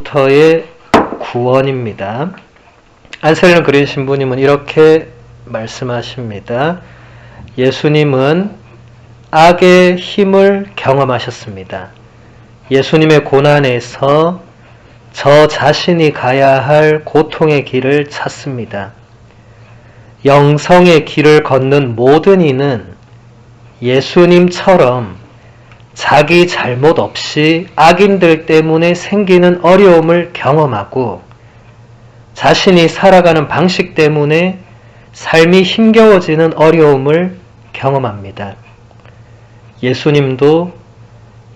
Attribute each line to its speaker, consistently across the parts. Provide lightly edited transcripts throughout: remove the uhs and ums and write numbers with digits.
Speaker 1: 예수로부터의 구원입니다. 안셀름 그린 신부님은 이렇게 말씀하십니다. 예수님은 악의 힘을 경험하셨습니다. 예수님의 고난에서 저 자신이 가야 할 고통의 길을 찾습니다. 영성의 길을 걷는 모든 이는 예수님처럼 자기 잘못 없이 악인들 때문에 생기는 어려움을 경험하고 자신이 살아가는 방식 때문에 삶이 힘겨워지는 어려움을 경험합니다. 예수님도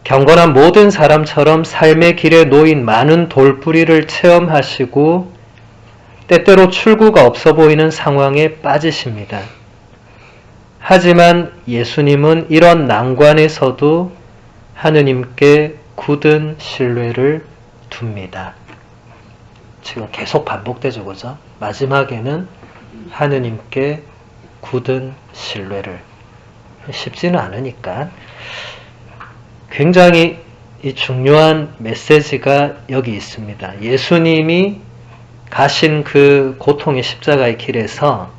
Speaker 1: 경건한 모든 사람처럼 삶의 길에 놓인 많은 돌부리를 체험하시고 때때로 출구가 없어 보이는 상황에 빠지십니다. 하지만 예수님은 이런 난관에서도 하느님께 굳은 신뢰를 둡니다. 지금 계속 반복되죠, 그죠? 마지막에는 하느님께 굳은 신뢰를. 쉽지는 않으니까. 굉장히 이 중요한 메시지가 여기 있습니다. 예수님이 가신 그 고통의 십자가의 길에서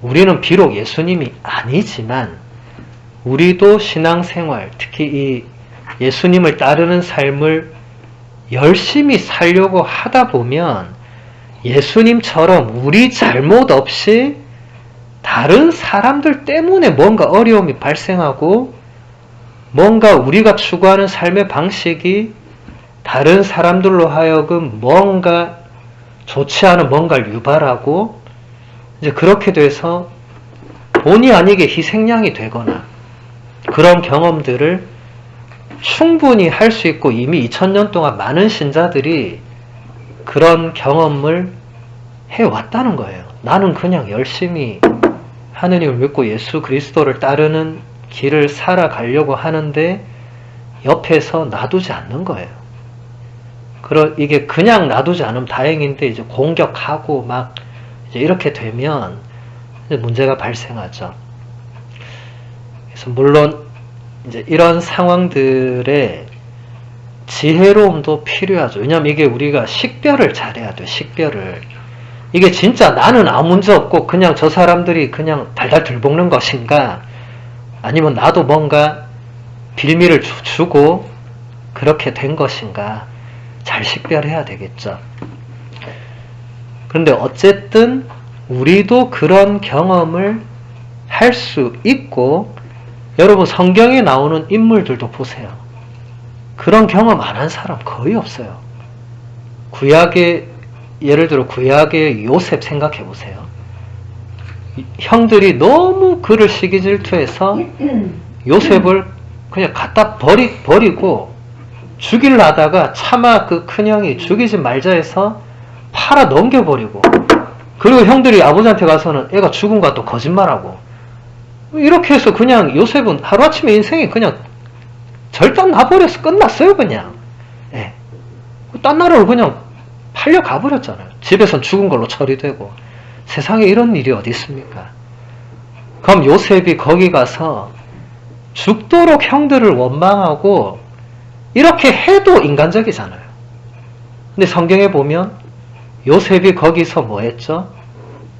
Speaker 1: 우리는 비록 예수님이 아니지만 우리도 신앙생활, 특히 이 예수님을 따르는 삶을 열심히 살려고 하다 보면 예수님처럼 우리 잘못 없이 다른 사람들 때문에 뭔가 어려움이 발생하고 뭔가 우리가 추구하는 삶의 방식이 다른 사람들로 하여금 뭔가 좋지 않은 뭔가를 유발하고 이제 그렇게 돼서 본의 아니게 희생양이 되거나 그런 경험들을 충분히 할 수 있고 이미 2000년 동안 많은 신자들이 그런 경험을 해왔다는 거예요. 나는 그냥 열심히 하느님을 믿고 예수 그리스도를 따르는 길을 살아가려고 하는데 옆에서 놔두지 않는 거예요. 이게 그냥 놔두지 않으면 다행인데 이제 공격하고 막 이제 이렇게 되면 이제 문제가 발생하죠. 그래서 물론 이제 이런 상황들에 지혜로움도 필요하죠. 왜냐하면 이게 우리가 식별을 잘해야 돼요. 식별을. 이게 진짜 나는 아무 문제 없고 그냥 저 사람들이 그냥 달달 들볶는 것인가 아니면 나도 뭔가 빌미를 주고 그렇게 된 것인가 잘 식별해야 되겠죠. 그런데 어쨌든 우리도 그런 경험을 할 수 있고 여러분 성경에 나오는 인물들도 보세요. 그런 경험 안 한 사람 거의 없어요. 예를 들어 구약의 요셉 생각해 보세요. 형들이 너무 그를 시기 질투해서 요셉을 그냥 갖다 버리고 죽이려다가 차마 그 큰형이 죽이지 말자 해서 팔아 넘겨버리고 그리고 형들이 아버지한테 가서는 애가 죽은 거 또 거짓말하고 이렇게 해서 그냥 요셉은 하루아침에 인생이 그냥 절단 나버려서 끝났어요. 그냥 딴 나라로 그냥 팔려 가버렸잖아요. 집에선 죽은 걸로 처리되고 세상에 이런 일이 어디 있습니까? 그럼 요셉이 거기 가서 죽도록 형들을 원망하고 이렇게 해도 인간적이잖아요. 근데 성경에 보면 요셉이 거기서 뭐 했죠?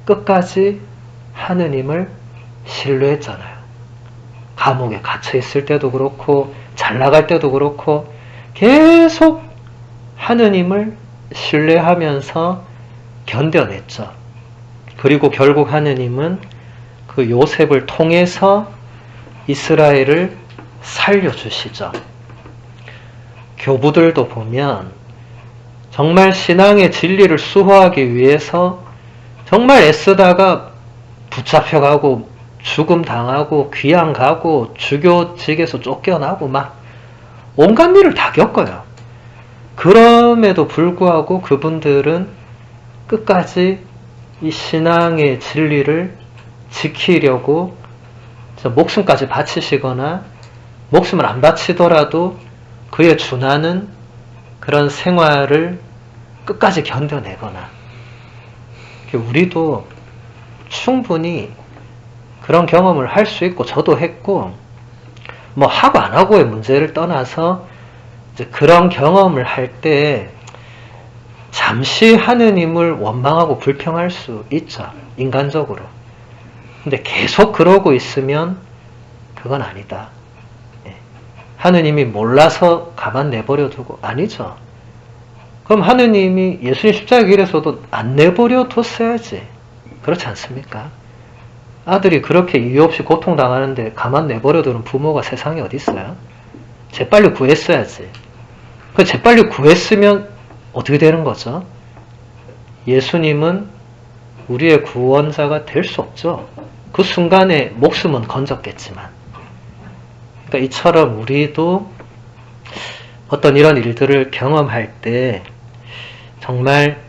Speaker 1: 끝까지 하느님을 신뢰했잖아요. 감옥에 갇혀 있을 때도 그렇고 잘 나갈 때도 그렇고 계속 하느님을 신뢰하면서 견뎌냈죠. 그리고 결국 하느님은 그 요셉을 통해서 이스라엘을 살려주시죠. 교부들도 보면 정말 신앙의 진리를 수호하기 위해서 정말 애쓰다가 붙잡혀가고 죽음 당하고 귀양 가고 주교직에서 쫓겨나고 막 온갖 일을 다 겪어요. 그럼에도 불구하고 그분들은 끝까지 이 신앙의 진리를 지키려고 목숨까지 바치시거나 목숨을 안 바치더라도 그에 준하는 그런 생활을 끝까지 견뎌내거나 우리도 충분히 그런 경험을 할 수 있고 저도 했고 뭐 하고 안 하고의 문제를 떠나서 이제 그런 경험을 할 때 잠시 하느님을 원망하고 불평할 수 있죠. 인간적으로. 근데 계속 그러고 있으면 그건 아니다. 하느님이 몰라서 가만 내버려 두고 아니죠. 그럼 하느님이 예수님 십자가 길에서도 안 내버려 뒀어야지. 그렇지 않습니까? 아들이 그렇게 이유 없이 고통당하는데 가만 내버려 두는 부모가 세상에 어디 있어요? 재빨리 구했어야지. 그 재빨리 구했으면 어떻게 되는 거죠? 예수님은 우리의 구원자가 될 수 없죠. 그 순간에 목숨은 건졌겠지만. 그러니까 이처럼 우리도 어떤 이런 일들을 경험할 때 정말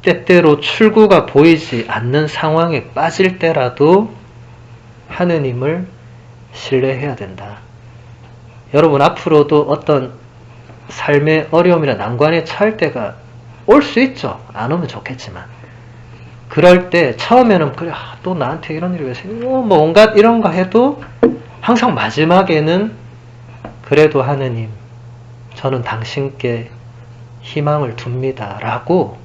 Speaker 1: 때때로 출구가 보이지 않는 상황에 빠질 때라도 하느님을 신뢰해야 된다. 여러분 앞으로도 어떤 삶의 어려움이나 난관에 처할 때가 올 수 있죠. 안 오면 좋겠지만 그럴 때 처음에는 그래 또 나한테 이런 일이 왜 생겨 뭐 온갖 이런 거 해도 항상 마지막에는 그래도 하느님 저는 당신께 희망을 둡니다 라고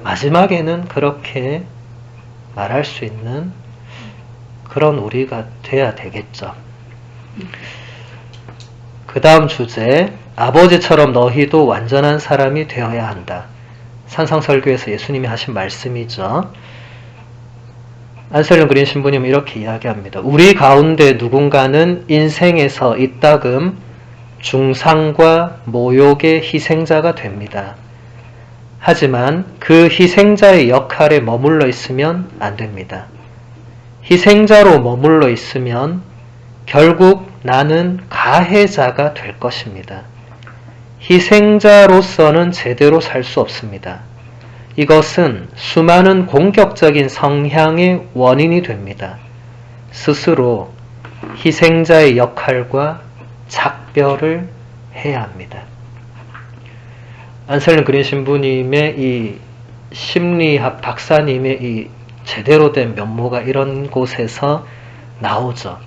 Speaker 1: 마지막에는 그렇게 말할 수 있는 그런 우리가 돼야 되겠죠. 그 다음 주제, 아버지처럼 너희도 완전한 사람이 되어야 한다. 산상설교에서 예수님이 하신 말씀이죠. 안설령 그린 신부님은 이렇게 이야기합니다. 우리 가운데 누군가는 인생에서 이따금 중상과 모욕의 희생자가 됩니다. 하지만 그 희생자의 역할에 머물러 있으면 안 됩니다. 희생자로 머물러 있으면 결국 나는 가해자가 될 것입니다. 희생자로서는 제대로 살 수 없습니다. 이것은 수많은 공격적인 성향의 원인이 됩니다. 스스로 희생자의 역할과 작별을 해야 합니다. 안셀름 그린 신부님의 이 심리학 박사님의 이 제대로 된 면모가 이런 곳에서 나오죠.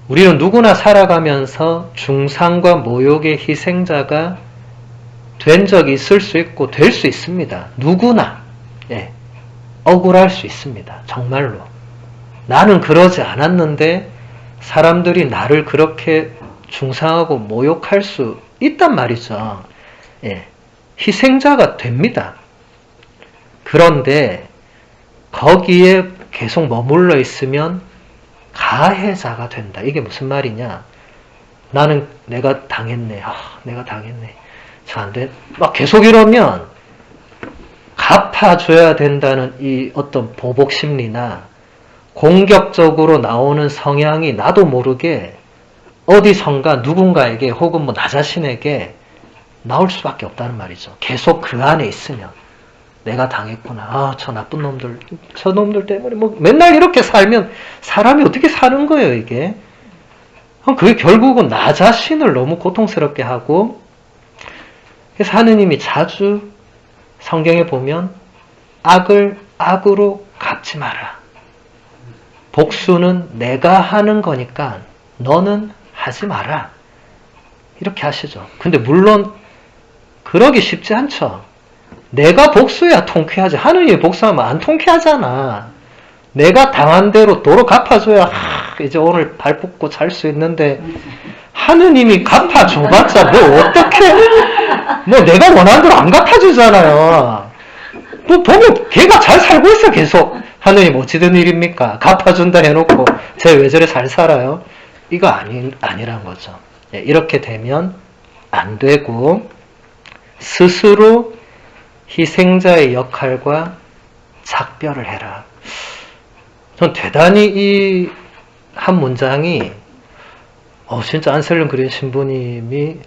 Speaker 1: 우리는 누구나 살아가면서 중상과 모욕의 희생자가 된 적이 있을 수 있고 될 수 있습니다. 누구나 억울할 수 있습니다. 정말로. 나는 그러지 않았는데 사람들이 나를 그렇게 중상하고 모욕할 수 있단 말이죠. 희생자가 됩니다. 그런데 거기에 계속 머물러 있으면 가해자가 된다. 이게 무슨 말이냐? 나는 내가 당했네. 내가 당했네. 저한테 막 계속 이러면 갚아줘야 된다는 이 어떤 보복 심리나 공격적으로 나오는 성향이 나도 모르게 어디선가 누군가에게 혹은 뭐 나 자신에게 나올 수밖에 없다는 말이죠. 계속 그 안에 있으면 내가 당했구나. 저 나쁜 놈들, 저 놈들 때문에 뭐 맨날 이렇게 살면 사람이 어떻게 사는 거예요, 이게? 그게 결국은 나 자신을 너무 고통스럽게 하고, 그래서 하느님이 자주 성경에 보면 악을 악으로 갚지 마라. 복수는 내가 하는 거니까 너는 하지 마라. 이렇게 하시죠. 근데 물론 그러기 쉽지 않죠. 내가 복수해야 통쾌하지. 하느님이 복수하면 안 통쾌하잖아. 내가 당한 대로 도로 갚아줘야 이제 오늘 발 뻗고 잘 수 있는데 하느님이 갚아줘봤자 뭐 어떻게 뭐 내가 원하는 대로 안 갚아주잖아요. 뭐 보면 걔가 잘 살고 있어 계속. 하느님 어찌된 일입니까? 갚아준다 해놓고 쟤 왜 저래 잘 살아요? 이거 아니란 거죠. 이렇게 되면 안 되고 스스로 희생자의 역할과 작별을 해라. 전 대단히 이 한 문장이 진짜 안셀름 그린 신부님이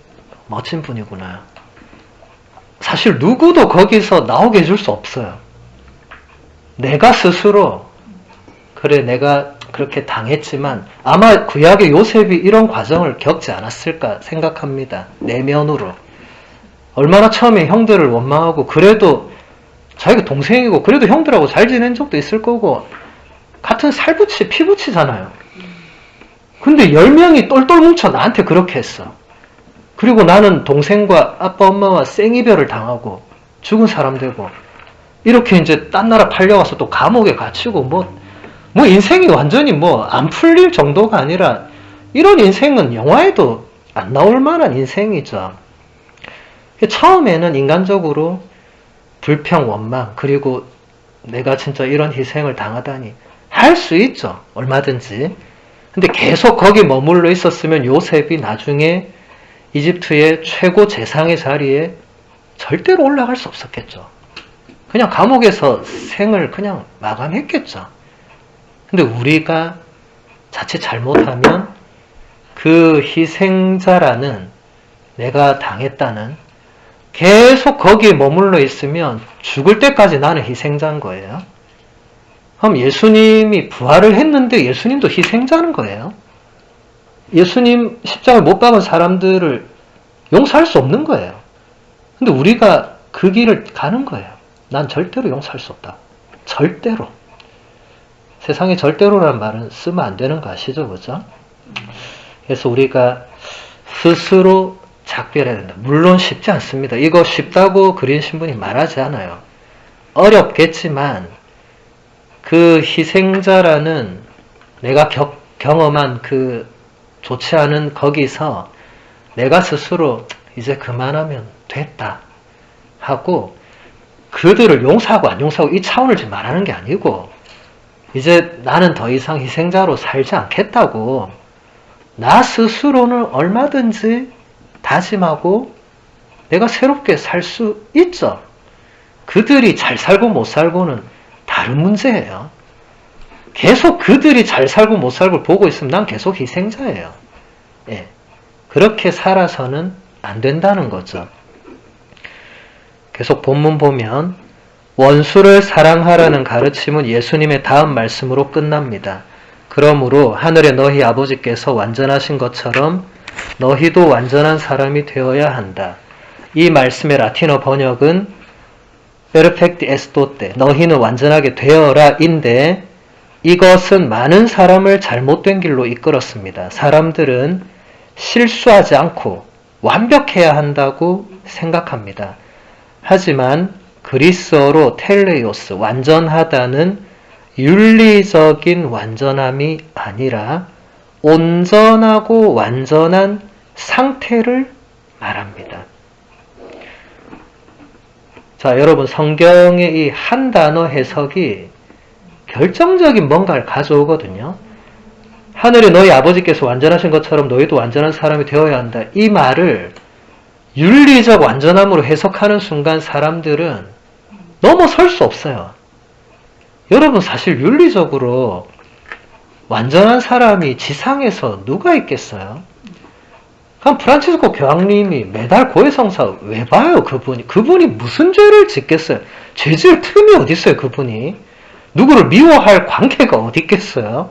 Speaker 1: 멋진 분이구나. 사실 누구도 거기서 나오게 해줄 수 없어요. 내가 스스로 그래 내가 그렇게 당했지만 아마 구약의 요셉이 이런 과정을 겪지 않았을까 생각합니다. 내면으로. 얼마나 처음에 형들을 원망하고 그래도 자기가 동생이고 그래도 형들하고 잘 지낸 적도 있을 거고 같은 살붙이 피붙이잖아요. 근데 10명이 똘똘 뭉쳐 나한테 그렇게 했어. 그리고 나는 동생과 아빠 엄마와 생이별을 당하고 죽은 사람 되고 이렇게 이제 딴 나라 팔려가서 또 감옥에 갇히고 뭐 인생이 완전히 뭐 안 풀릴 정도가 아니라 이런 인생은 영화에도 안 나올 만한 인생이죠. 처음에는 인간적으로 불평, 원망, 그리고 내가 진짜 이런 희생을 당하다니 할 수 있죠. 얼마든지. 근데 계속 거기 머물러 있었으면 요셉이 나중에 이집트의 최고 재상의 자리에 절대로 올라갈 수 없었겠죠. 그냥 감옥에서 생을 그냥 마감했겠죠. 근데 우리가 자칫 잘못하면 그 희생자라는 내가 당했다는 계속 거기에 머물러 있으면 죽을 때까지 나는 희생자인 거예요. 그럼 예수님이 부활을 했는데 예수님도 희생자인 거예요. 예수님 십자가를 못 박은 사람들을 용서할 수 없는 거예요. 근데 우리가 그 길을 가는 거예요. 난 절대로 용서할 수 없다. 절대로. 세상에 절대로라는 말은 쓰면 안 되는 거 아시죠? 그죠? 그래서 우리가 스스로 작별해야 된다. 물론 쉽지 않습니다. 이거 쉽다고 그린 신분이 말하지 않아요. 어렵겠지만 그 희생자라는 내가 경험한 그 좋지 않은 거기서 내가 스스로 이제 그만하면 됐다 하고 그들을 용서하고 안 용서하고 이 차원을 지금 말하는 게 아니고 이제 나는 더 이상 희생자로 살지 않겠다고 나 스스로는 얼마든지 다짐하고 내가 새롭게 살 수 있죠. 그들이 잘 살고 못 살고는 다른 문제예요. 계속 그들이 잘 살고 못 살고 보고 있으면 난 계속 희생자예요. 예. 그렇게 살아서는 안 된다는 거죠. 계속 본문 보면 원수를 사랑하라는 가르침은 예수님의 다음 말씀으로 끝납니다. 그러므로 하늘의 너희 아버지께서 완전하신 것처럼 너희도 완전한 사람이 되어야 한다. 이 말씀의 라틴어 번역은 perfecti estote, 너희는 완전하게 되어라 인데 이것은 많은 사람을 잘못된 길로 이끌었습니다. 사람들은 실수하지 않고 완벽해야 한다고 생각합니다. 하지만 그리스어로 텔레이오스, 완전하다는 윤리적인 완전함이 아니라 온전하고 완전한 상태를 말합니다. 자, 여러분 성경의 이 한 단어 해석이 결정적인 뭔가를 가져오거든요. 하늘에 너희 아버지께서 완전하신 것처럼 너희도 완전한 사람이 되어야 한다. 이 말을 윤리적 완전함으로 해석하는 순간 사람들은 넘어설 수 없어요. 여러분 사실 윤리적으로 완전한 사람이 지상에서 누가 있겠어요? 그럼 프란치스코 교황님이 매달 고해성사 왜 봐요? 그분이 무슨 죄를 짓겠어요? 죄 지을 틈이 어디 있어요? 그분이 누구를 미워할 관계가 어디 있겠어요?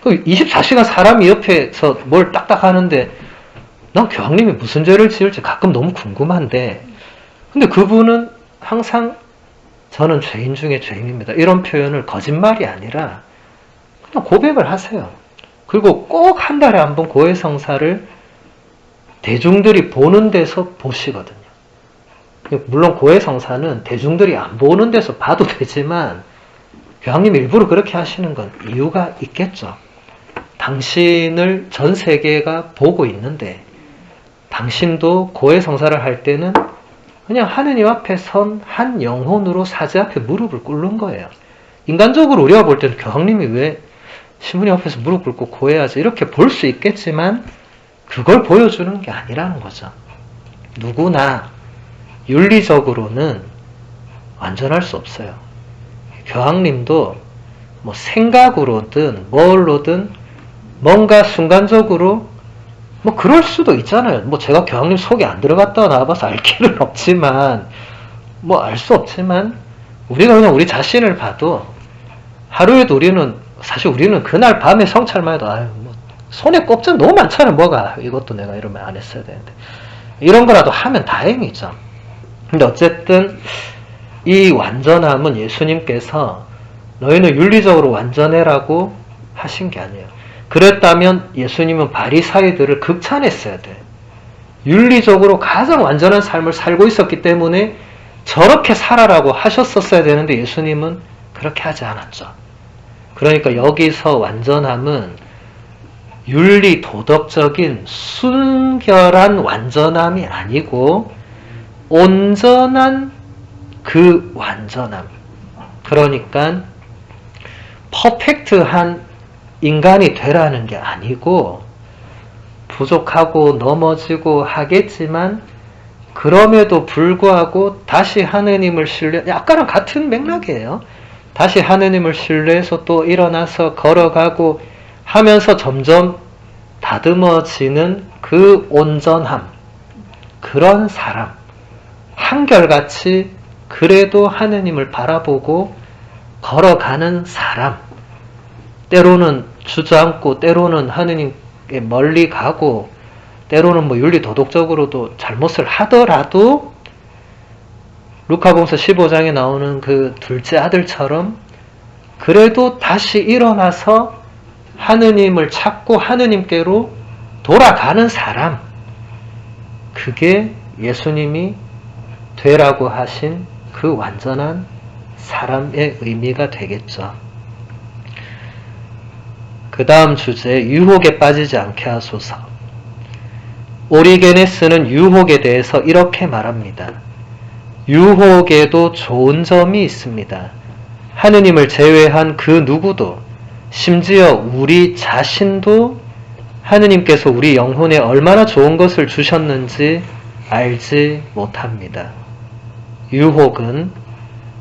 Speaker 1: 24시간 사람이 옆에서 뭘 딱딱 하는데 난 교황님이 무슨 죄를 지을지 가끔 너무 궁금한데 근데 그분은 항상 저는 죄인 중에 죄인입니다. 이런 표현을 거짓말이 아니라 그냥 고백을 하세요. 그리고 꼭 한 달에 한 번 고해성사를 대중들이 보는 데서 보시거든요. 물론 고해성사는 대중들이 안 보는 데서 봐도 되지만 교황님이 일부러 그렇게 하시는 건 이유가 있겠죠. 당신을 전 세계가 보고 있는데 당신도 고해성사를 할 때는 그냥 하느님 앞에 선 한 영혼으로 사제 앞에 무릎을 꿇는 거예요. 인간적으로 우리가 볼 때는 교황님이 왜 신부님 앞에서 무릎 꿇고 고해야지 이렇게 볼 수 있겠지만 그걸 보여주는 게 아니라는 거죠. 누구나 윤리적으로는 완전할 수 없어요. 교황님도 뭐 생각으로든 뭘로든 뭔가 순간적으로 뭐 그럴 수도 있잖아요. 뭐 제가 교황님 속에 안 들어갔다 나와봐서 알 길은 없지만 뭐 알 수 없지만 우리가 그냥 우리 자신을 봐도 하루에도 사실 우리는 그날 밤에 성찰만 해도 뭐 손에 꼽자 너무 많잖아요. 뭐가 이것도 내가 이러면 안 했어야 되는데 이런 거라도 하면 다행이죠. 근데 어쨌든 이 완전함은 예수님께서 너희는 윤리적으로 완전해라고 하신 게 아니에요. 그랬다면 예수님은 바리사이들을 극찬했어야 돼. 윤리적으로 가장 완전한 삶을 살고 있었기 때문에 저렇게 살아라고 하셨었어야 되는데 예수님은 그렇게 하지 않았죠. 그러니까 여기서 완전함은 윤리 도덕적인 순결한 완전함이 아니고 온전한 그 완전함. 그러니까 퍼펙트한 인간이 되라는 게 아니고 부족하고 넘어지고 하겠지만 그럼에도 불구하고 다시 하느님을 신뢰, 아까랑 같은 맥락이에요. 다시 하느님을 신뢰해서 또 일어나서 걸어가고 하면서 점점 다듬어지는 그 온전함, 그런 사람, 한결같이 그래도 하느님을 바라보고 걸어가는 사람, 때로는 주저앉고 때로는 하느님께 멀리 가고 때로는 뭐 윤리 도덕적으로도 잘못을 하더라도 루카복음서 15장에 나오는 그 둘째 아들처럼 그래도 다시 일어나서 하느님을 찾고 하느님께로 돌아가는 사람, 그게 예수님이 되라고 하신 그 완전한 사람의 의미가 되겠죠. 그 다음 주제, 유혹에 빠지지 않게 하소서. 오리게네스는 유혹에 대해서 이렇게 말합니다. 유혹에도 좋은 점이 있습니다. 하느님을 제외한 그 누구도, 심지어 우리 자신도 하느님께서 우리 영혼에 얼마나 좋은 것을 주셨는지 알지 못합니다. 유혹은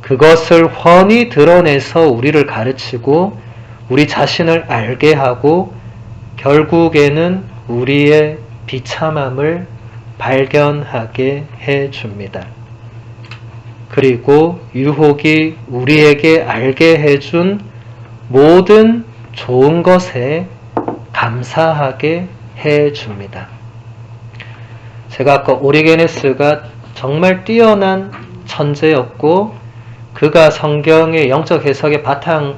Speaker 1: 그것을 훤히 드러내서 우리를 가르치고 우리 자신을 알게 하고 결국에는 우리의 비참함을 발견하게 해줍니다. 그리고 유혹이 우리에게 알게 해준 모든 좋은 것에 감사하게 해줍니다. 제가 아까 오리게네스가 정말 뛰어난 천재였고 그가 성경의 영적 해석의 바탕을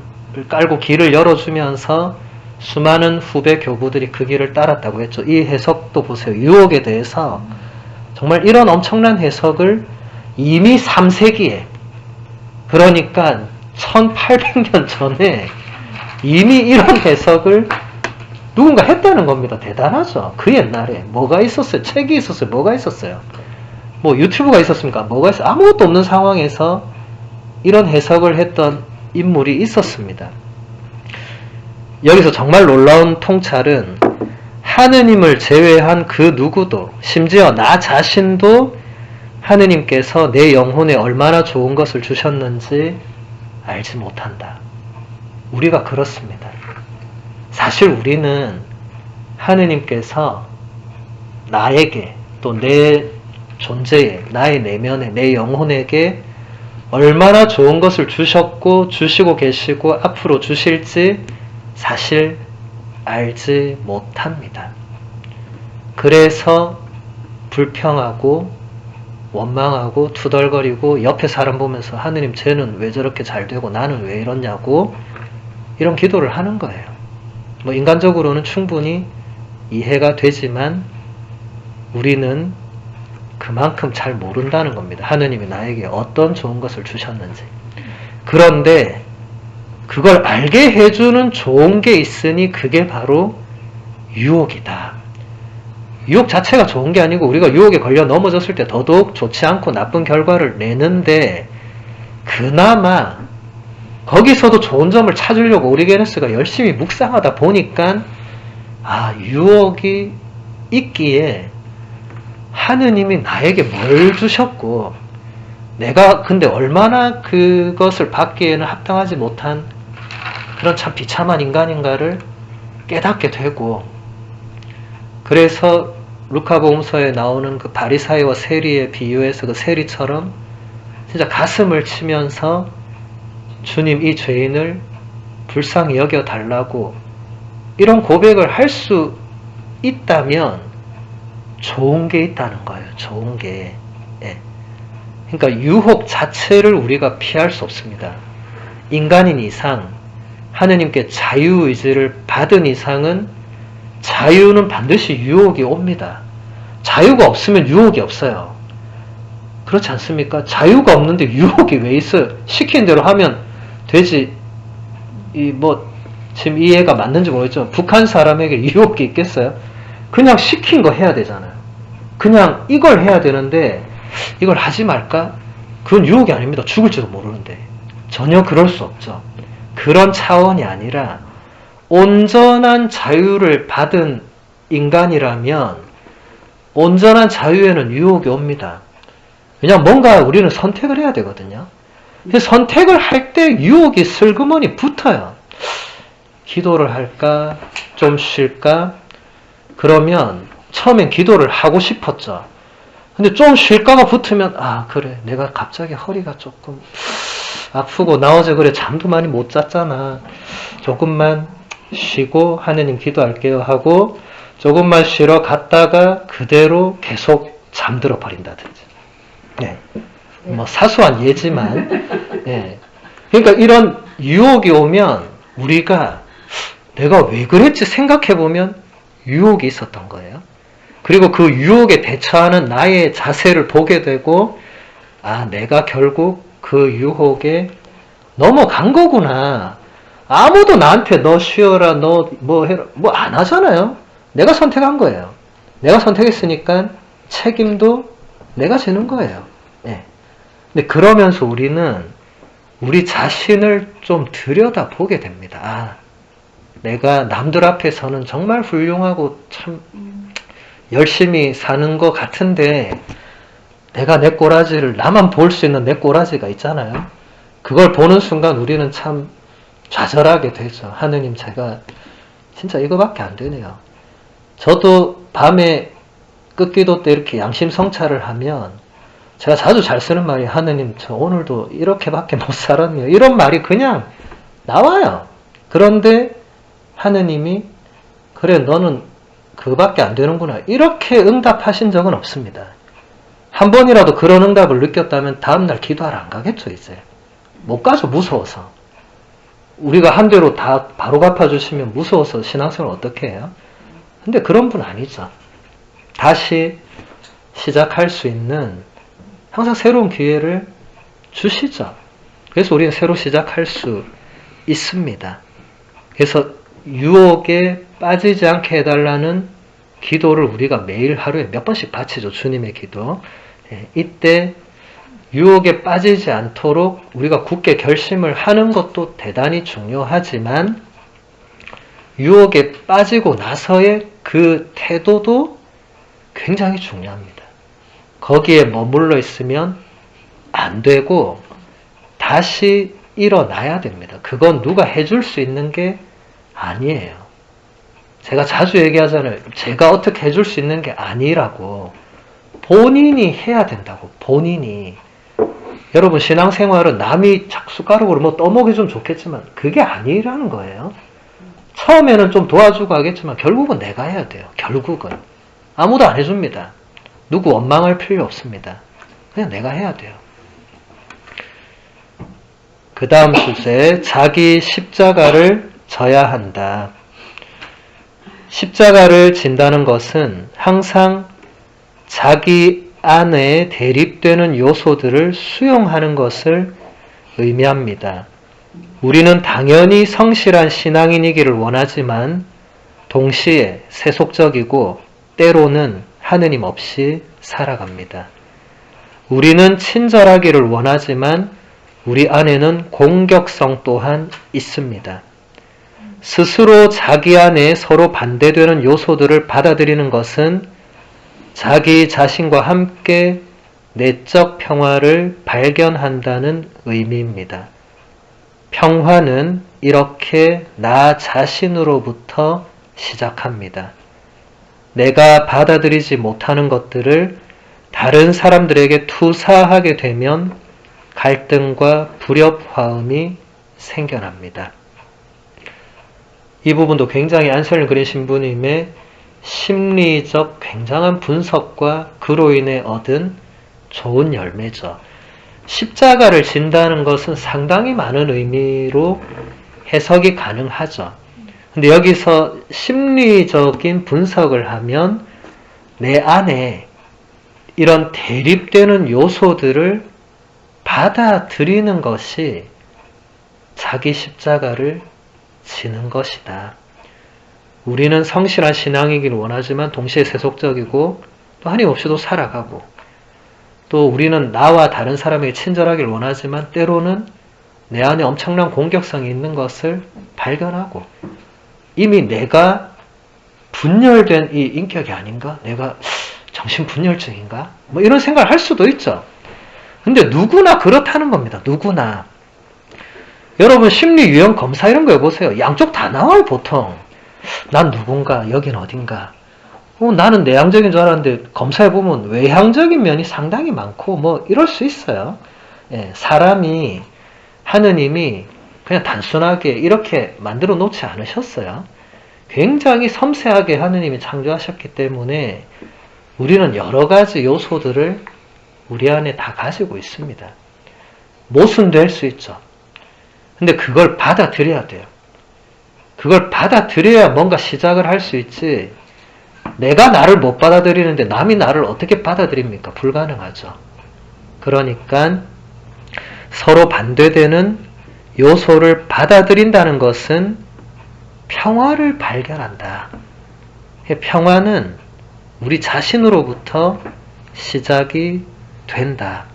Speaker 1: 깔고 길을 열어주면서 수많은 후배 교부들이 그 길을 따랐다고 했죠. 이 해석도 보세요. 유혹에 대해서 정말 이런 엄청난 해석을 이미 3세기에, 그러니까 1800년 전에 이미 이런 해석을 누군가 했다는 겁니다. 대단하죠. 그 옛날에 뭐가 있었어요? 책이 있었어요? 뭐가 있었어요? 뭐 유튜브가 있었습니까? 뭐가 있어요? 아무것도 없는 상황에서 이런 해석을 했던 인물이 있었습니다. 여기서 정말 놀라운 통찰은 하느님을 제외한 그 누구도, 심지어 나 자신도 하느님께서 내 영혼에 얼마나 좋은 것을 주셨는지 알지 못한다. 우리가 그렇습니다. 사실 우리는 하느님께서 나에게 또 내 존재에, 나의 내면에, 내 영혼에게 얼마나 좋은 것을 주셨고 주시고 계시고 앞으로 주실지 사실 알지 못합니다. 그래서 불평하고 원망하고 투덜거리고 옆에 사람 보면서 하느님 쟤는 왜 저렇게 잘 되고 나는 왜 이러냐고 이런 기도를 하는 거예요. 뭐 인간적으로는 충분히 이해가 되지만 우리는 그만큼 잘 모른다는 겁니다. 하느님이 나에게 어떤 좋은 것을 주셨는지. 그런데 그걸 알게 해주는 좋은 게 있으니 그게 바로 유혹이다. 유혹 자체가 좋은 게 아니고 우리가 유혹에 걸려 넘어졌을 때 더더욱 좋지 않고 나쁜 결과를 내는데 그나마 거기서도 좋은 점을 찾으려고 오리게네스가 열심히 묵상하다 보니까 유혹이 있기에 하느님이 나에게 뭘 주셨고 내가 근데 얼마나 그것을 받기에는 합당하지 못한 그런 참 비참한 인간인가를 깨닫게 되고, 그래서 루카복음서에 나오는 그 바리사이와 세리의 비유에서 그 세리처럼 진짜 가슴을 치면서 주님 이 죄인을 불쌍히 여겨달라고 이런 고백을 할 수 있다면 좋은 게 있다는 거예요. 좋은 게. 그러니까 유혹 자체를 우리가 피할 수 없습니다. 인간인 이상 하느님께 자유의지를 받은 이상은 자유는 반드시 유혹이 옵니다. 자유가 없으면 유혹이 없어요. 그렇지 않습니까? 자유가 없는데 유혹이 왜 있어요? 시키는 대로 하면 되지. 지금 이해가 맞는지 모르겠지만, 북한 사람에게 유혹이 있겠어요? 그냥 시킨 거 해야 되잖아요. 그냥 이걸 해야 되는데, 이걸 하지 말까? 그건 유혹이 아닙니다. 죽을지도 모르는데. 전혀 그럴 수 없죠. 그런 차원이 아니라, 온전한 자유를 받은 인간이라면, 온전한 자유에는 유혹이 옵니다. 왜냐하면 뭔가 우리는 선택을 해야 되거든요. 선택을 할 때 유혹이 슬그머니 붙어요. 기도를 할까? 좀 쉴까? 그러면 처음엔 기도를 하고 싶었죠. 근데 좀 쉴까가 붙으면 그래 내가 갑자기 허리가 조금 아프고 나 어제 그래 잠도 많이 못 잤잖아. 조금만 쉬고 하느님 기도할게요 하고 조금만 쉬러 갔다가 그대로 계속 잠들어 버린다든지. 네. 사소한 예지만. 네. 그러니까 이런 유혹이 오면 우리가 내가 왜 그랬지 생각해보면 유혹이 있었던 거예요. 그리고 그 유혹에 대처하는 나의 자세를 보게 되고 내가 결국 그 유혹에 넘어간 거구나. 아무도 나한테 너 쉬어라 너 뭐 해라 안 하잖아요. 내가 선택한 거예요. 내가 선택했으니까 책임도 내가 지는 거예요. 네. 근데 그러면서 우리는 우리 자신을 좀 들여다보게 됩니다. 내가 남들 앞에서는 정말 훌륭하고 참 열심히 사는 것 같은데 내가 내 꼬라지를 나만 볼 수 있는 내 꼬라지가 있잖아요. 그걸 보는 순간 우리는 참 좌절하게 되죠. 하느님 제가 진짜 이거밖에 안 되네요. 저도 밤에 끝기도 때 이렇게 양심 성찰을 하면 제가 자주 잘 쓰는 말이 하느님 저 오늘도 이렇게밖에 못 살았네요. 이런 말이 그냥 나와요. 그런데 하느님이 그래 너는 그거밖에 안 되는구나 이렇게 응답하신 적은 없습니다. 한 번이라도 그런 응답을 느꼈다면 다음날 기도하러 안 가겠죠. 이제 못 가죠. 무서워서. 우리가 한 대로 다 바로 갚아주시면 무서워서 신앙생활 어떻게 해요? 근데 그런 분 아니죠. 다시 시작할 수 있는 항상 새로운 기회를 주시죠. 그래서 우리는 새로 시작할 수 있습니다. 그래서 유혹에 빠지지 않게 해달라는 기도를 우리가 매일 하루에 몇 번씩 바치죠. 주님의 기도. 이때 유혹에 빠지지 않도록 우리가 굳게 결심을 하는 것도 대단히 중요하지만 유혹에 빠지고 나서의 그 태도도 굉장히 중요합니다. 거기에 머물러 있으면 안 되고 다시 일어나야 됩니다. 그건 누가 해줄 수 있는 게 아니에요. 제가 자주 얘기하잖아요. 제가 어떻게 해줄 수 있는 게 아니라고. 본인이 해야 된다고. 본인이. 여러분 신앙생활은 남이 숟가락으로 뭐 떠먹여주면 좋겠지만 그게 아니라는 거예요. 처음에는 좀 도와주고 하겠지만 결국은 내가 해야 돼요. 결국은. 아무도 안 해줍니다. 누구 원망할 필요 없습니다. 그냥 내가 해야 돼요. 그 다음 주제, 자기 십자가를 져야 한다. 십자가를 진다는 것은 항상 자기 안에 대립되는 요소들을 수용하는 것을 의미합니다. 우리는 당연히 성실한 신앙인이기를 원하지만 동시에 세속적이고 때로는 하느님 없이 살아갑니다. 우리는 친절하기를 원하지만 우리 안에는 공격성 또한 있습니다. 스스로 자기 안에 서로 반대되는 요소들을 받아들이는 것은 자기 자신과 함께 내적 평화를 발견한다는 의미입니다. 평화는 이렇게 나 자신으로부터 시작합니다. 내가 받아들이지 못하는 것들을 다른 사람들에게 투사하게 되면 갈등과 불협화음이 생겨납니다. 이 부분도 굉장히 안설님 그린 신부님의 심리적 굉장한 분석과 그로 인해 얻은 좋은 열매죠. 십자가를 진다는 것은 상당히 많은 의미로 해석이 가능하죠. 근데 여기서 심리적인 분석을 하면 내 안에 이런 대립되는 요소들을 받아들이는 것이 자기 십자가를 지는 것이다. 우리는 성실한 신앙이기를 원하지만 동시에 세속적이고 또 한임없이도 살아가고, 또 우리는 나와 다른 사람에게 친절하기를 원하지만 때로는 내 안에 엄청난 공격성이 있는 것을 발견하고, 이미 내가 분열된 이 인격이 아닌가? 내가 정신분열증인가? 뭐 이런 생각을 할 수도 있죠. 근데 누구나 그렇다는 겁니다. 누구나. 여러분 심리 유형 검사 이런 거 해보세요. 양쪽 다 나와요 보통. 난 누군가, 여긴 어딘가. 나는 내향적인 줄 알았는데 검사해보면 외향적인 면이 상당히 많고 뭐 이럴 수 있어요. 예, 사람이 하느님이 그냥 단순하게 이렇게 만들어 놓지 않으셨어요. 굉장히 섬세하게 하느님이 창조하셨기 때문에 우리는 여러 가지 요소들을 우리 안에 다 가지고 있습니다. 모순될 수 있죠. 근데 그걸 받아들여야 돼요. 그걸 받아들여야 뭔가 시작을 할 수 있지, 내가 나를 못 받아들이는데 남이 나를 어떻게 받아들입니까? 불가능하죠. 그러니까 서로 반대되는 요소를 받아들인다는 것은 평화를 발견한다. 평화는 우리 자신으로부터 시작이 된다.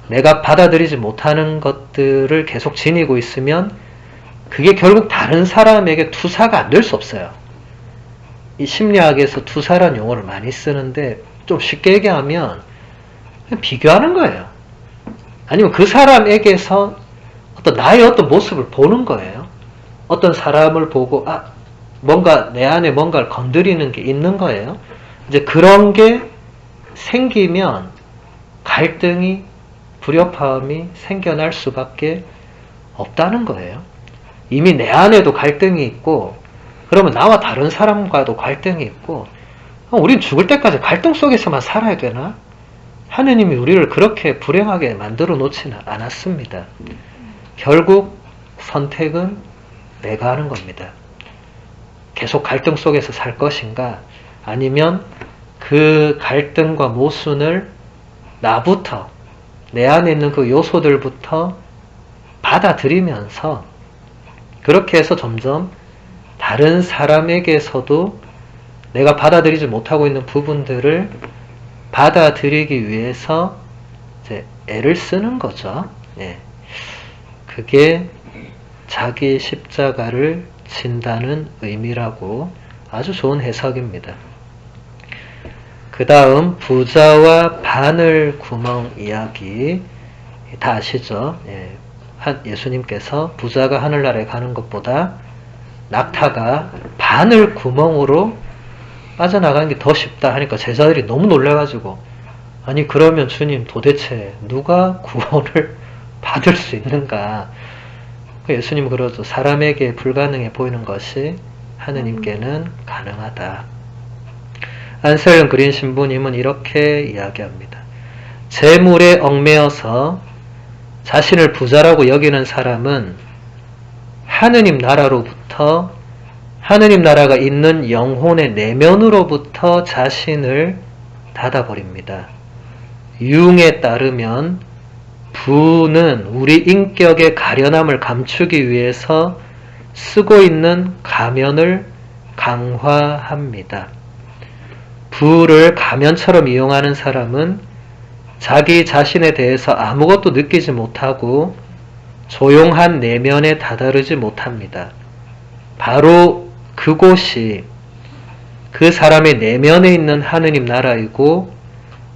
Speaker 1: 내가 받아들이지 못하는 것들을 계속 지니고 있으면 그게 결국 다른 사람에게 투사가 안 될 수 없어요. 이 심리학에서 투사라는 용어를 많이 쓰는데 좀 쉽게 얘기하면 그냥 비교하는 거예요. 아니면 그 사람에게서 어떤 나의 어떤 모습을 보는 거예요. 어떤 사람을 보고 뭔가 내 안에 뭔가를 건드리는 게 있는 거예요. 이제 그런 게 생기면 갈등이, 불협화음이 생겨날 수밖에 없다는 거예요. 이미 내 안에도 갈등이 있고, 그러면 나와 다른 사람과도 갈등이 있고, 우린 죽을 때까지 갈등 속에서만 살아야 되나? 하느님이 우리를 그렇게 불행하게 만들어 놓지는 않았습니다. 결국 선택은 내가 하는 겁니다. 계속 갈등 속에서 살 것인가? 아니면 그 갈등과 모순을 나부터, 내 안에 있는 그 요소들부터 받아들이면서 그렇게 해서 점점 다른 사람에게서도 내가 받아들이지 못하고 있는 부분들을 받아들이기 위해서 이제 애를 쓰는 거죠. 예. 그게 자기 십자가를 진다는 의미라고 아주 좋은 해석입니다. 그 다음 부자와 바늘 구멍 이야기 다 아시죠? 예. 예수님께서 부자가 하늘나라에 가는 것보다 낙타가 바늘 구멍으로 빠져나가는 게 더 쉽다 하니까 제자들이 너무 놀라가지고, 아니 그러면 주님 도대체 누가 구원을 받을 수 있는가? 예수님은 그러죠. 사람에게 불가능해 보이는 것이 하느님께는 가능하다. 안셀름 그린 신부님은 이렇게 이야기합니다. 재물에 얽매여서 자신을 부자라고 여기는 사람은 하느님 나라로부터, 하느님 나라가 있는 영혼의 내면으로부터 자신을 닫아버립니다. 융에 따르면 부는 우리 인격의 가련함을 감추기 위해서 쓰고 있는 가면을 강화합니다. 부를 가면처럼 이용하는 사람은 자기 자신에 대해서 아무것도 느끼지 못하고 조용한 내면에 다다르지 못합니다. 바로 그곳이 그 사람의 내면에 있는 하느님 나라이고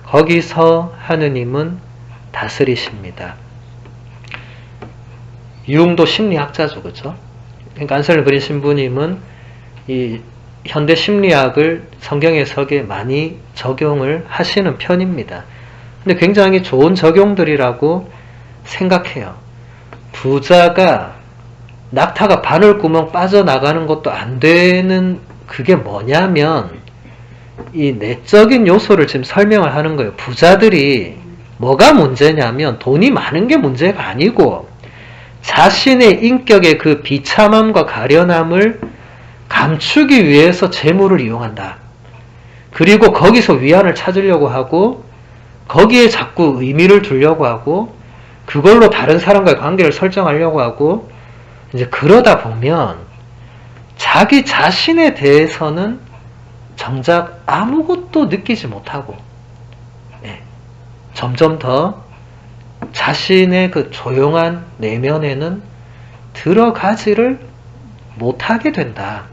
Speaker 1: 거기서 하느님은 다스리십니다. 융도 심리학자죠, 그렇죠? 그러니까 안셀름 그린 신부님은 이 현대 심리학을 성경 해석에 많이 적용을 하시는 편입니다. 근데 굉장히 좋은 적용들이라고 생각해요. 부자가 낙타가 바늘구멍 빠져나가는 것도 안 되는 그게 뭐냐면 이 내적인 요소를 지금 설명을 하는 거예요. 부자들이 뭐가 문제냐면 돈이 많은 게 문제가 아니고 자신의 인격의 그 비참함과 가련함을 감추기 위해서 재물을 이용한다. 그리고 거기서 위안을 찾으려고 하고 거기에 자꾸 의미를 두려고 하고 그걸로 다른 사람과의 관계를 설정하려고 하고 이제 그러다 보면 자기 자신에 대해서는 정작 아무것도 느끼지 못하고 점점 더 자신의 그 조용한 내면에는 들어가지를 못하게 된다.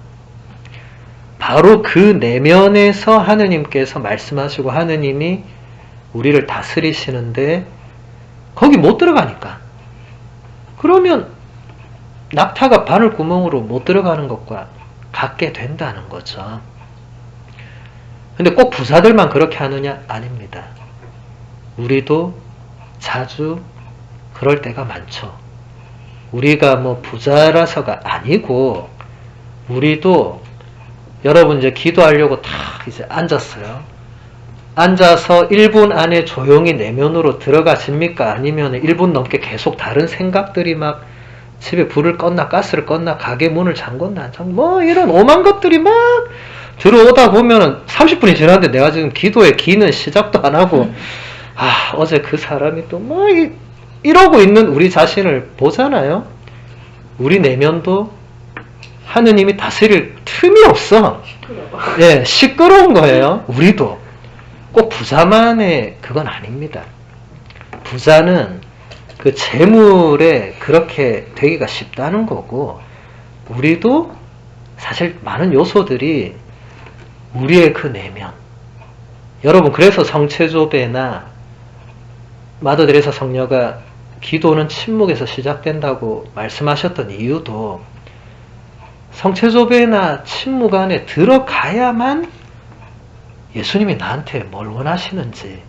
Speaker 1: 바로 그 내면에서 하느님께서 말씀하시고 하느님이 우리를 다스리시는데 거기 못 들어가니까. 그러면 낙타가 바늘구멍으로 못 들어가는 것과 같게 된다는 거죠. 근데 꼭 부자들만 그렇게 하느냐? 아닙니다. 우리도 자주 그럴 때가 많죠. 우리가 뭐 부자라서가 아니고 우리도 여러분 이제 기도하려고 딱 이제 앉았어요. 앉아서 1분 안에 조용히 내면으로 들어가십니까? 아니면 1분 넘게 계속 다른 생각들이 막 집에 불을 껐나 가스를 껐나 가게 문을 잠궜나 안 잠궜나 뭐 이런 오만 것들이 막 들어오다 보면은 30분이 지났는데 내가 지금 기도의 기는 시작도 안 하고 어제 그 사람이 또 뭐 이러고 있는 우리 자신을 보잖아요. 우리 내면도 하느님이 다스릴 틈이 없어. 예, 시끄러운 거예요. 우리도. 꼭 부자만의 그건 아닙니다. 부자는 그 재물에 그렇게 되기가 쉽다는 거고 우리도 사실 많은 요소들이 우리의 그 내면 여러분 그래서 성체조배나 마더 데레사 성녀가 기도는 침묵에서 시작된다고 말씀하셨던 이유도 성체조배나 침묵 안에 들어가야만 예수님이 나한테 뭘 원하시는지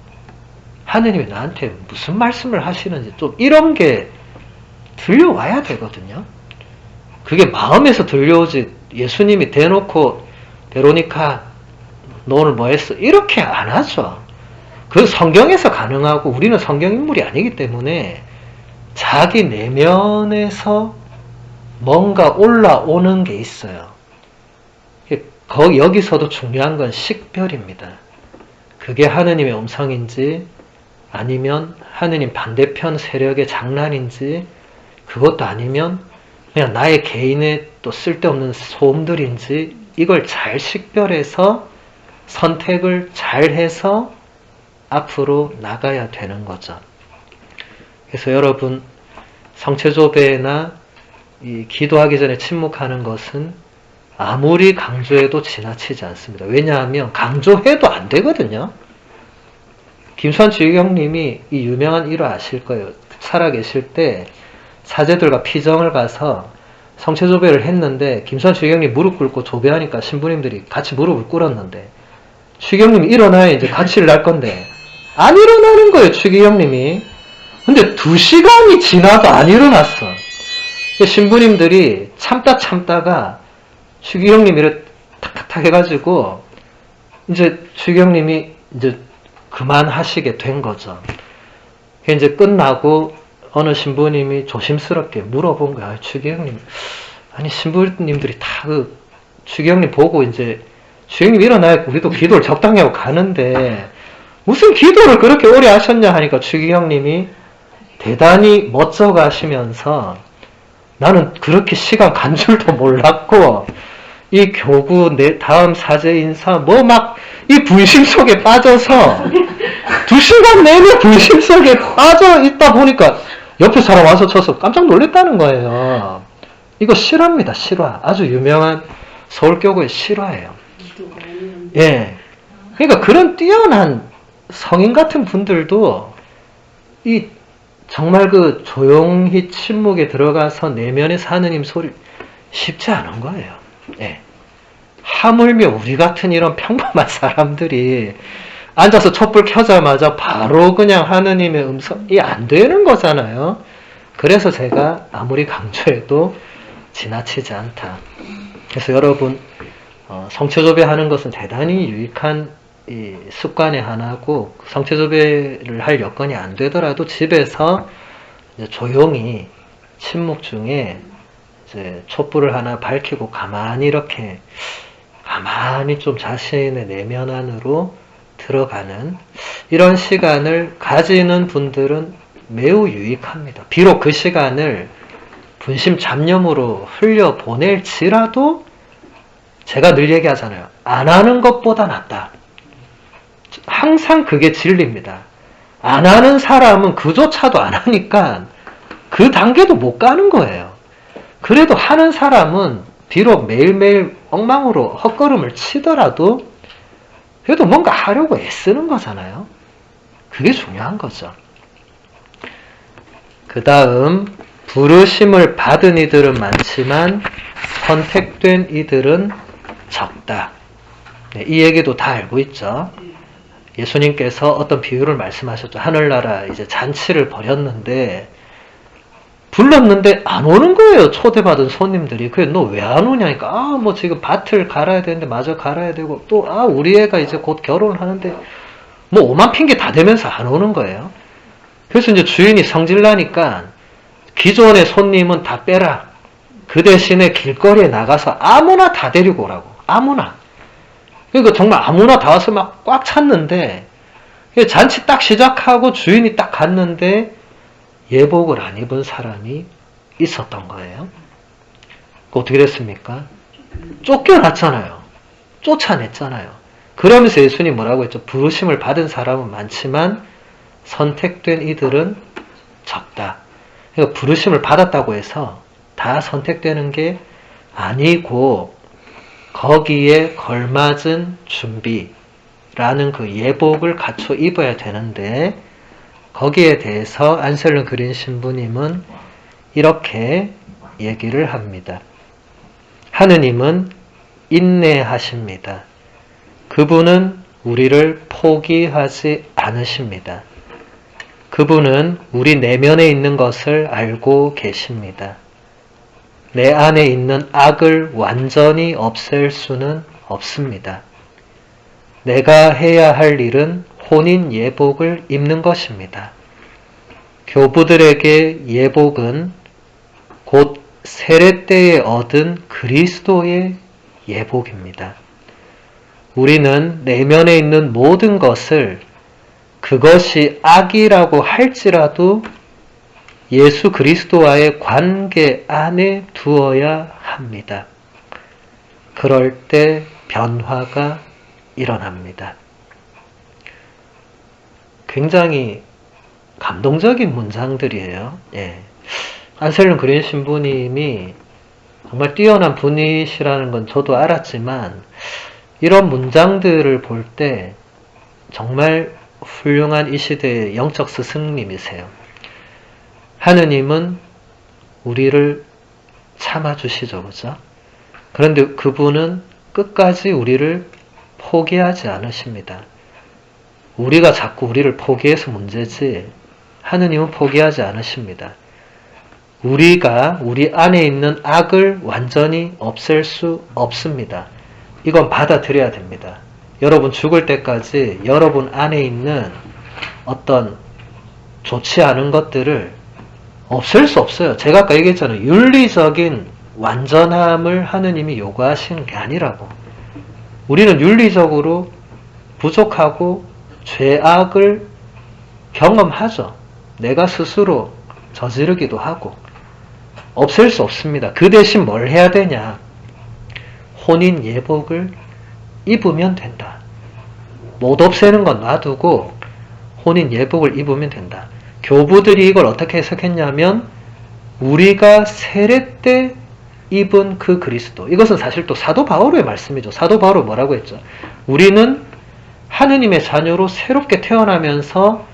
Speaker 1: 하느님이 나한테 무슨 말씀을 하시는지 좀 이런 게 들려와야 되거든요. 그게 마음에서 들려오지 예수님이 대놓고 베로니카 너 오늘 뭐 했어? 이렇게 안 하죠. 그 성경에서 가능하고 우리는 성경인물이 아니기 때문에 자기 내면에서 뭔가 올라오는 게 있어요. 여기서도 중요한 건 식별입니다. 그게 하느님의 음성인지 아니면 하느님 반대편 세력의 장난인지 그것도 아니면 그냥 나의 개인의 또 쓸데없는 소음들인지 이걸 잘 식별해서 선택을 잘 해서 앞으로 나가야 되는 거죠. 그래서 여러분 성체조배나 이 기도하기 전에 침묵하는 것은 아무리 강조해도 지나치지 않습니다. 왜냐하면 강조해도 안 되거든요. 김수환 주의경님이 이 유명한 일화 아실 거예요. 살아계실 때 사제들과 피정을 가서 성체조배를 했는데 김수환 주의경님 무릎 꿇고 조배하니까 신부님들이 같이 무릎을 꿇었는데 주의경님이 일어나야 이제 같이 일어날 건데 안 일어나는 거예요. 주의경님이. 근데 2시간이 지나도 안 일어났어. 신부님들이 참다가 추기경님이 이렇게 탁탁탁 해가지고 이제 추기경님이 이제 그만하시게 된 거죠. 이제 끝나고 어느 신부님이 조심스럽게 물어본 거야. 추기경님, 아니 신부님들이 다 그 추기경님 보고 이제 추기경님 일어나야 우리도 기도를 적당히 하고 가는데 무슨 기도를 그렇게 오래 하셨냐 하니까 추기경님이 대단히 멋져가시면서 나는 그렇게 시간 간 줄도 몰랐고 이 교구 내 다음 사제 인사 뭐 막 이 분심 속에 빠져서 2시간 내내 분심 속에 빠져 있다 보니까 옆에 사람 와서 쳐서 깜짝 놀랐다는 거예요. 이거 실화입니다. 실화. 아주 유명한 서울교구의 실화예요. 예. 그러니까 그런 뛰어난 성인 같은 분들도 이 정말 그 조용히 침묵에 들어가서 내면에서 하느님 소리 쉽지 않은 거예요. 예. 하물며 우리 같은 이런 평범한 사람들이 앉아서 촛불 켜자마자 바로 그냥 하느님의 음성이 안 되는 거잖아요. 그래서 제가 아무리 강조해도 지나치지 않다. 그래서 여러분 성체조배 하는 것은 대단히 유익한 이 습관의 하나고 성체조배를 할 여건이 안 되더라도 집에서 이제 조용히 침묵 중에 이제 촛불을 하나 밝히고 가만히 이렇게 가만히 좀 자신의 내면 안으로 들어가는 이런 시간을 가지는 분들은 매우 유익합니다. 비록 그 시간을 분심 잡념으로 흘려보낼지라도 제가 늘 얘기하잖아요. 안 하는 것보다 낫다. 항상 그게 진리입니다. 안 하는 사람은 그조차도 안 하니까 그 단계도 못 가는 거예요. 그래도 하는 사람은 비록 매일매일 엉망으로 헛걸음을 치더라도 그래도 뭔가 하려고 애쓰는 거잖아요. 그게 중요한 거죠. 그 다음 부르심을 받은 이들은 많지만 선택된 이들은 적다. 네, 이 얘기도 다 알고 있죠. 예수님께서 어떤 비유를 말씀하셨죠. 하늘나라 이제 잔치를 벌였는데 불렀는데 안 오는 거예요. 초대받은 손님들이. 그래 너 왜 안 오냐니까. 뭐 지금 밭을 갈아야 되는데 마저 갈아야 되고 또 우리 애가 이제 곧 결혼을 하는데 뭐 오만 핑계 다 대면서 안 오는 거예요. 그래서 이제 주인이 성질나니까 기존의 손님은 다 빼라. 그 대신에 길거리에 나가서 아무나 다 데리고 오라고. 아무나. 그러니까 정말 아무나 다 와서 막 꽉 찼는데 잔치 딱 시작하고 주인이 딱 갔는데 예복을 안 입은 사람이 있었던 거예요. 어떻게 됐습니까? 쫓겨났잖아요. 쫓아냈잖아요. 그러면서 예수님 뭐라고 했죠? 부르심을 받은 사람은 많지만 선택된 이들은 적다. 그러니까 부르심을 받았다고 해서 다 선택되는 게 아니고 거기에 걸맞은 준비라는 그 예복을 갖춰 입어야 되는데 거기에 대해서 안셀름 그린 신부님은 이렇게 얘기를 합니다. 하느님은 인내하십니다. 그분은 우리를 포기하지 않으십니다. 그분은 우리 내면에 있는 것을 알고 계십니다. 내 안에 있는 악을 완전히 없앨 수는 없습니다. 내가 해야 할 일은 혼인 예복을 입는 것입니다. 교부들에게 예복은 곧 세례 때에 얻은 그리스도의 예복입니다. 우리는 내면에 있는 모든 것을 그것이 악이라고 할지라도 예수 그리스도와의 관계 안에 두어야 합니다. 그럴 때 변화가 일어납니다. 굉장히 감동적인 문장들이에요. 예. 안셀름 그린 신부님이 정말 뛰어난 분이시라는 건 저도 알았지만 이런 문장들을 볼 때 정말 훌륭한 이 시대의 영적 스승님이세요. 하느님은 우리를 참아주시죠. 그죠? 그런데 그분은 끝까지 우리를 포기하지 않으십니다. 우리가 자꾸 우리를 포기해서 문제지 하느님은 포기하지 않으십니다. 우리가 우리 안에 있는 악을 완전히 없앨 수 없습니다. 이건 받아들여야 됩니다. 여러분 죽을 때까지 여러분 안에 있는 어떤 좋지 않은 것들을 없앨 수 없어요. 제가 아까 얘기했잖아요. 윤리적인 완전함을 하느님이 요구하시는 게 아니라고. 우리는 윤리적으로 부족하고 죄악을 경험하죠. 내가 스스로 저지르기도 하고. 없앨 수 없습니다. 그 대신 뭘 해야 되냐? 혼인 예복을 입으면 된다. 못 없애는 건 놔두고 혼인 예복을 입으면 된다. 교부들이 이걸 어떻게 해석했냐면 우리가 세례 때 입은 그 그리스도. 이것은 사실 또 사도 바울의 말씀이죠. 사도 바울은 뭐라고 했죠? 우리는 하느님의 자녀로 새롭게 태어나면서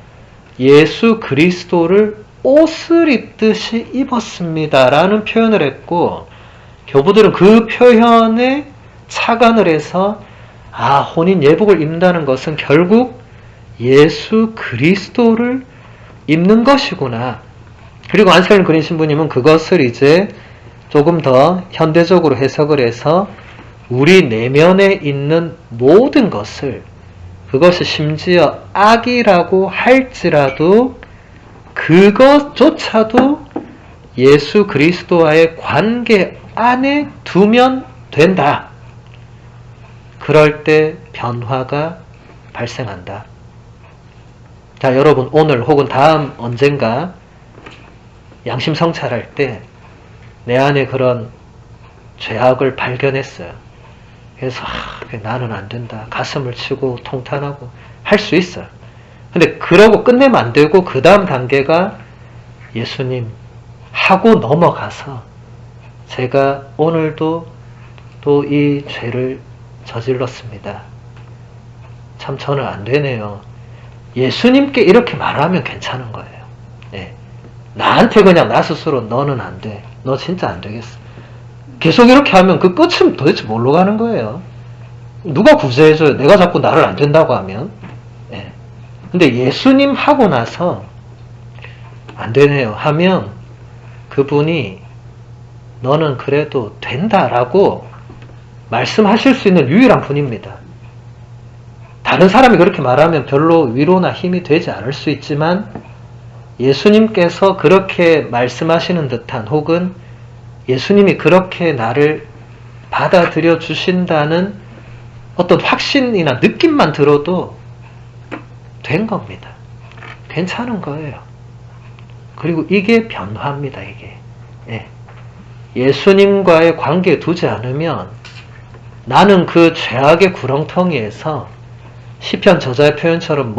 Speaker 1: 예수 그리스도를 옷을 입듯이 입었습니다. 라는 표현을 했고 교부들은 그 표현에 착안을 해서 혼인 예복을 입는다는 것은 결국 예수 그리스도를 입는 것이구나. 그리고 안셀름 그린 신부님은 그것을 이제 조금 더 현대적으로 해석을 해서 우리 내면에 있는 모든 것을 그것이 심지어 악이라고 할지라도 그것조차도 예수 그리스도와의 관계 안에 두면 된다. 그럴 때 변화가 발생한다. 자, 여러분 오늘 혹은 다음 언젠가 양심 성찰할 때 내 안에 그런 죄악을 발견했어요. 그래서 나는 안 된다. 가슴을 치고 통탄하고 할 수 있어요. 근데 그러고 끝내면 안 되고 그 다음 단계가 예수님 하고 넘어가서 제가 오늘도 또 이 죄를 저질렀습니다. 참 저는 안 되네요. 예수님께 이렇게 말하면 괜찮은 거예요. 네. 나한테 그냥 나 스스로 너는 안 돼. 너 진짜 안 되겠어. 계속 이렇게 하면 그 끝은 도대체 뭘로 가는 거예요? 누가 구제해줘요? 내가 자꾸 나를 안 된다고 하면. 네. 근데 예수님 하고 나서 안 되네요 하면 그분이 너는 그래도 된다라고 말씀하실 수 있는 유일한 분입니다. 다른 사람이 그렇게 말하면 별로 위로나 힘이 되지 않을 수 있지만 예수님께서 그렇게 말씀하시는 듯한 혹은 예수님이 그렇게 나를 받아들여 주신다는 어떤 확신이나 느낌만 들어도 된 겁니다. 괜찮은 거예요. 그리고 이게 변화입니다. 이게. 예. 예수님과의 관계에 두지 않으면 나는 그 죄악의 구렁텅이에서 시편 저자의 표현처럼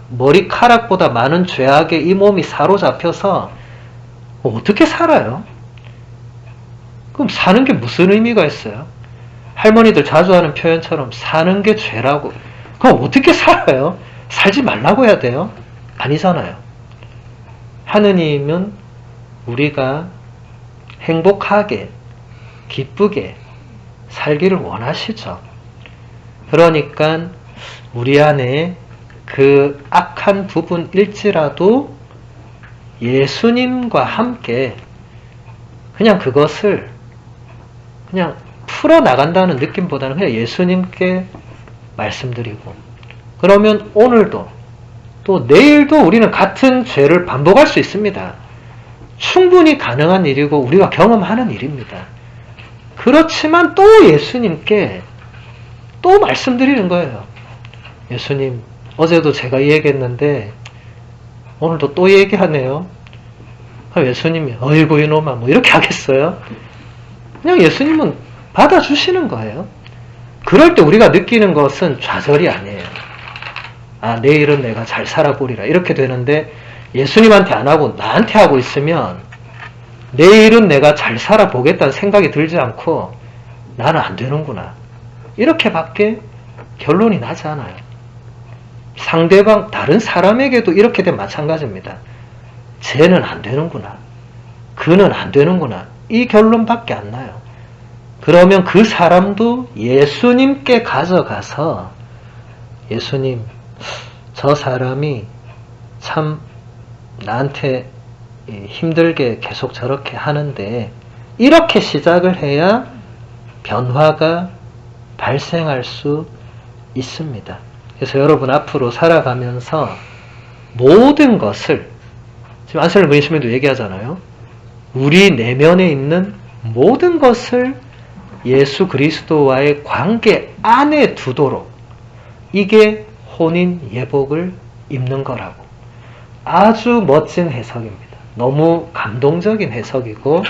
Speaker 1: 머리카락보다 많은 죄악에 이 몸이 사로잡혀서 어떻게 살아요? 그럼 사는 게 무슨 의미가 있어요? 할머니들 자주 하는 표현처럼 사는 게 죄라고. 그럼 어떻게 살아요? 살지 말라고 해야 돼요? 아니잖아요. 하느님은 우리가 행복하게, 기쁘게 살기를 원하시죠. 그러니까 우리 안에 그 악한 부분일지라도 예수님과 함께 그냥 그것을 그냥 풀어나간다는 느낌보다는 그냥 예수님께 말씀드리고 그러면 오늘도 또 내일도 우리는 같은 죄를 반복할 수 있습니다. 충분히 가능한 일이고 우리가 경험하는 일입니다. 그렇지만 또 예수님께 또 말씀드리는 거예요. 예수님, 어제도 제가 이 얘기했는데 오늘도 또 얘기하네요. 예수님이 어이구 이놈아 뭐 이렇게 하겠어요? 그냥 예수님은 받아주시는 거예요. 그럴 때 우리가 느끼는 것은 좌절이 아니에요. 아, 내일은 내가 잘 살아보리라 이렇게 되는데 예수님한테 안 하고 나한테 하고 있으면 내일은 내가 잘 살아보겠다는 생각이 들지 않고 나는 안 되는구나. 이렇게밖에 결론이 나지 않아요. 상대방 다른 사람에게도 이렇게 되면 마찬가지입니다. 쟤는 안 되는구나. 그는 안 되는구나. 이 결론밖에 안 나요. 그러면 그 사람도 예수님께 가져가서 예수님, 저 사람이 참 나한테 힘들게 계속 저렇게 하는데 이렇게 시작을 해야 변화가 발생할 수 있습니다. 그래서 여러분 앞으로 살아가면서 모든 것을 지금 안셀 문신님도 얘기하잖아요. 우리 내면에 있는 모든 것을 예수 그리스도와의 관계 안에 두도록 이게 혼인 예복을 입는 거라고. 아주 멋진 해석입니다. 너무 감동적인 해석이고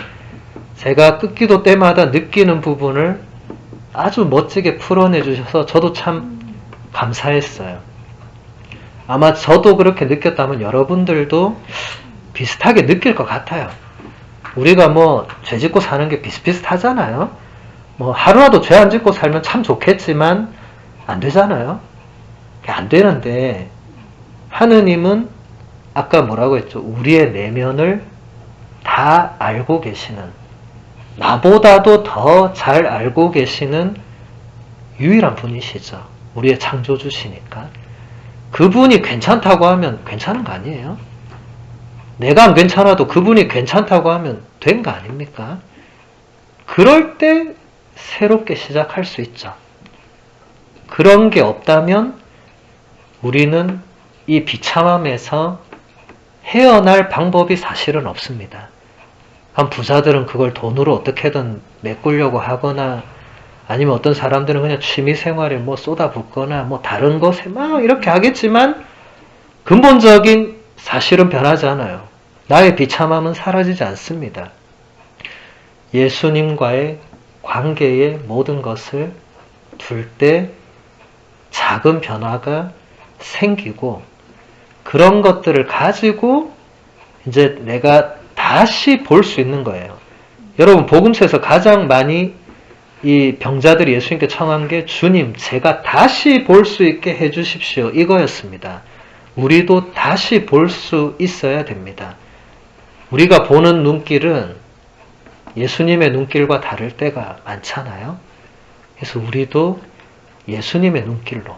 Speaker 1: 제가 끝기도 때마다 느끼는 부분을 아주 멋지게 풀어내 주셔서 저도 참 감사했어요. 아마 저도 그렇게 느꼈다면 여러분들도 비슷하게 느낄 것 같아요. 우리가 뭐 죄 짓고 사는 게 비슷비슷하잖아요. 뭐 하루라도 죄 안 짓고 살면 참 좋겠지만 안 되잖아요. 안 되는데 하느님은 아까 뭐라고 했죠? 우리의 내면을 다 알고 계시는, 나보다도 더 잘 알고 계시는 유일한 분이시죠. 우리의 창조주시니까. 그분이 괜찮다고 하면 괜찮은 거 아니에요? 내가 안 괜찮아도 그분이 괜찮다고 하면 된 거 아닙니까? 그럴 때 새롭게 시작할 수 있죠. 그런 게 없다면 우리는 이 비참함에서 헤어날 방법이 사실은 없습니다. 한 부자들은 그걸 돈으로 어떻게든 메꾸려고 하거나 아니면 어떤 사람들은 그냥 취미 생활에 뭐 쏟아붓거나 뭐 다른 것에 막 이렇게 하겠지만 근본적인 사실은 변하지 않아요. 나의 비참함은 사라지지 않습니다. 예수님과의 관계의 모든 것을 둘 때 작은 변화가 생기고 그런 것들을 가지고 이제 내가 다시 볼 수 있는 거예요. 여러분 복음서에서 가장 많이 이 병자들이 예수님께 청한 게 주님 제가 다시 볼 수 있게 해주십시오 이거였습니다. 우리도 다시 볼 수 있어야 됩니다. 우리가 보는 눈길은 예수님의 눈길과 다를 때가 많잖아요. 그래서 우리도 예수님의 눈길로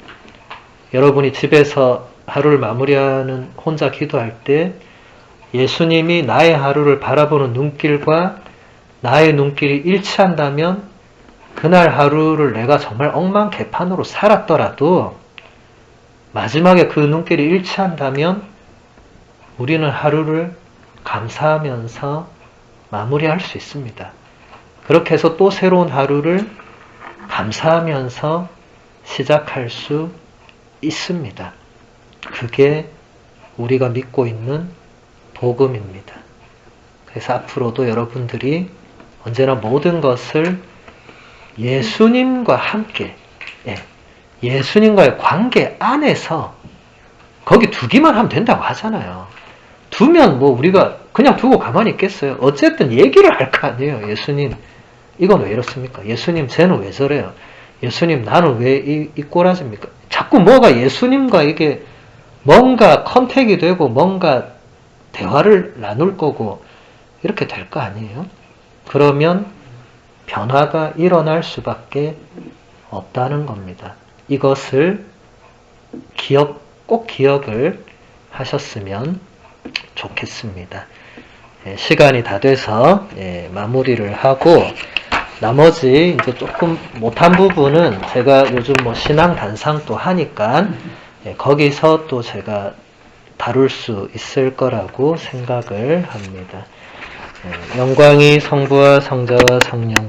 Speaker 1: 여러분이 집에서 하루를 마무리하는 혼자 기도할 때 예수님이 나의 하루를 바라보는 눈길과 나의 눈길이 일치한다면 그날 하루를 내가 정말 억만개판으로 살았더라도 마지막에 그 눈길이 일치한다면 우리는 하루를 감사하면서 마무리할 수 있습니다. 그렇게 해서 또 새로운 하루를 감사하면서 시작할 수 있습니다. 그게 우리가 믿고 있는 복음입니다. 그래서 앞으로도 여러분들이 언제나 모든 것을 예수님과 함께, 예수님과의 관계 안에서 거기 두기만 하면 된다고 하잖아요. 두면 뭐 우리가 그냥 두고 가만히 있겠어요. 어쨌든 얘기를 할 거 아니에요. 예수님, 이건 왜 이렇습니까? 예수님, 쟤는 왜 저래요? 예수님, 나는 왜 이 꼬라집니까? 자꾸 뭐가 예수님과 이게 뭔가 컨택이 되고 뭔가 대화를 나눌 거고 이렇게 될 거 아니에요? 그러면 변화가 일어날 수밖에 없다는 겁니다. 이것을 꼭 기억을 하셨으면 좋겠습니다. 시간이 다 돼서 마무리를 하고 나머지 이제 조금 못한 부분은 제가 요즘 뭐 신앙 단상도 하니까 거기서 또 제가 다룰 수 있을 거라고 생각을 합니다. 영광이 성부와 성자와 성령